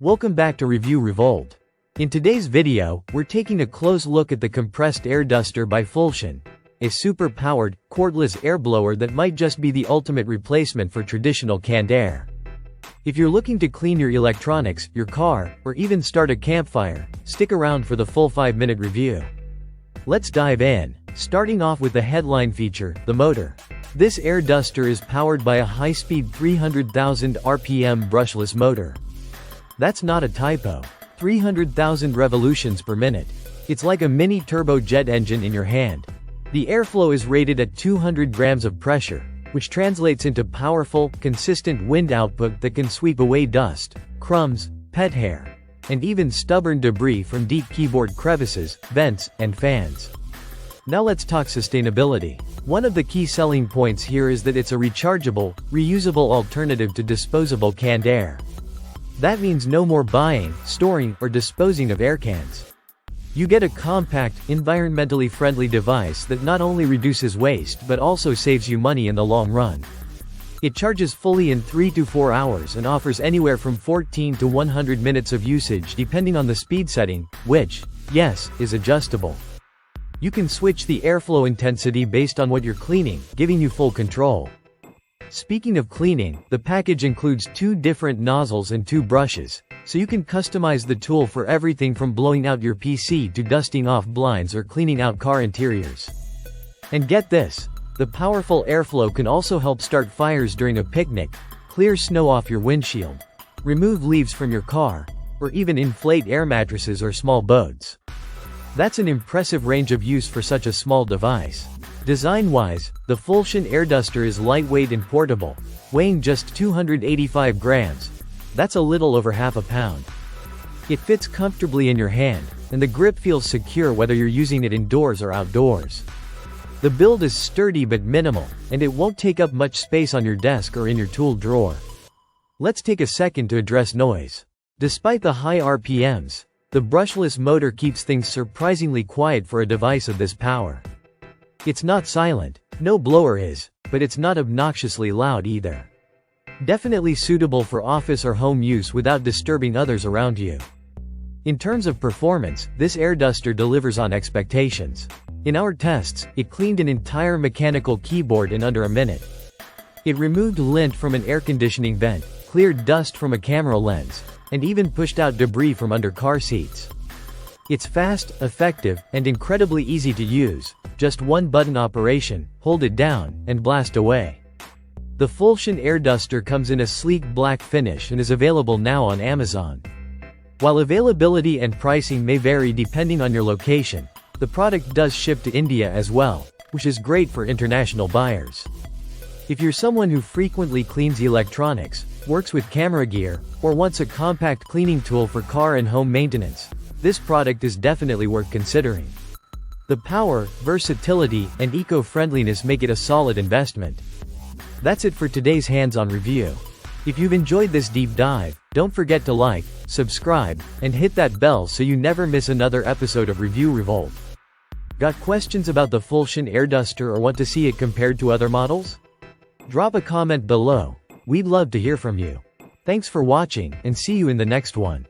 Welcome back to Review Revolt. In today's video, we're taking a close look at the Compressed Air Duster by Fulljion, a super-powered, cordless air blower that might just be the ultimate replacement for traditional canned air. If you're looking to clean your electronics, your car, or even start a campfire, stick around for the full 5-minute review. Let's dive in, starting off with the headline feature, the motor. This air duster is powered by a high-speed 300,000 RPM brushless motor. That's not a typo. 300,000 revolutions per minute. It's like a mini turbojet engine in your hand. The airflow is rated at 200 grams of pressure, which translates into powerful, consistent wind output that can sweep away dust, crumbs, pet hair, and even stubborn debris from deep keyboard crevices, vents, and fans. Now let's talk sustainability. One of the key selling points here is that it's a rechargeable, reusable alternative to disposable canned air. That means no more buying, storing, or disposing of air cans. You get a compact, environmentally friendly device that not only reduces waste but also saves you money in the long run. It charges fully in 3 to 4 hours and offers anywhere from 14 to 100 minutes of usage depending on the speed setting, which, yes, is adjustable. You can switch the airflow intensity based on what you're cleaning, giving you full control. Speaking of cleaning, the package includes 2 different nozzles and 2 brushes, so you can customize the tool for everything from blowing out your PC to dusting off blinds or cleaning out car interiors. And get this, the powerful airflow can also help start fires during a picnic, clear snow off your windshield, remove leaves from your car, or even inflate air mattresses or small boats. That's an impressive range of use for such a small device. Design-wise, the Fulljion Air Duster is lightweight and portable, weighing just 285 grams. That's a little over half a pound. It fits comfortably in your hand, and the grip feels secure whether you're using it indoors or outdoors. The build is sturdy but minimal, and it won't take up much space on your desk or in your tool drawer. Let's take a second to address noise. Despite the high RPMs, the brushless motor keeps things surprisingly quiet for a device of this power. It's not silent, no blower is, but it's not obnoxiously loud either. Definitely suitable for office or home use without disturbing others around you. In terms of performance, this air duster delivers on expectations. In our tests, it cleaned an entire mechanical keyboard in under a minute. It removed lint from an air conditioning vent, cleared dust from a camera lens, and even pushed out debris from under car seats. It's fast, effective, and incredibly easy to use. Just one button operation, hold it down, and blast away. The Fulljion Air Duster comes in a sleek black finish and is available now on Amazon. While availability and pricing may vary depending on your location, the product does ship to India as well, which is great for international buyers. If you're someone who frequently cleans electronics, works with camera gear, or wants a compact cleaning tool for car and home maintenance, this product is definitely worth considering. The power, versatility, and eco-friendliness make it a solid investment. That's it for today's hands-on review. If you've enjoyed this deep dive, don't forget to like, subscribe, and hit that bell so you never miss another episode of Review Revolt. Got questions about the Fulljion Air Duster or want to see it compared to other models? Drop a comment below. We'd love to hear from you. Thanks for watching, and see you in the next one.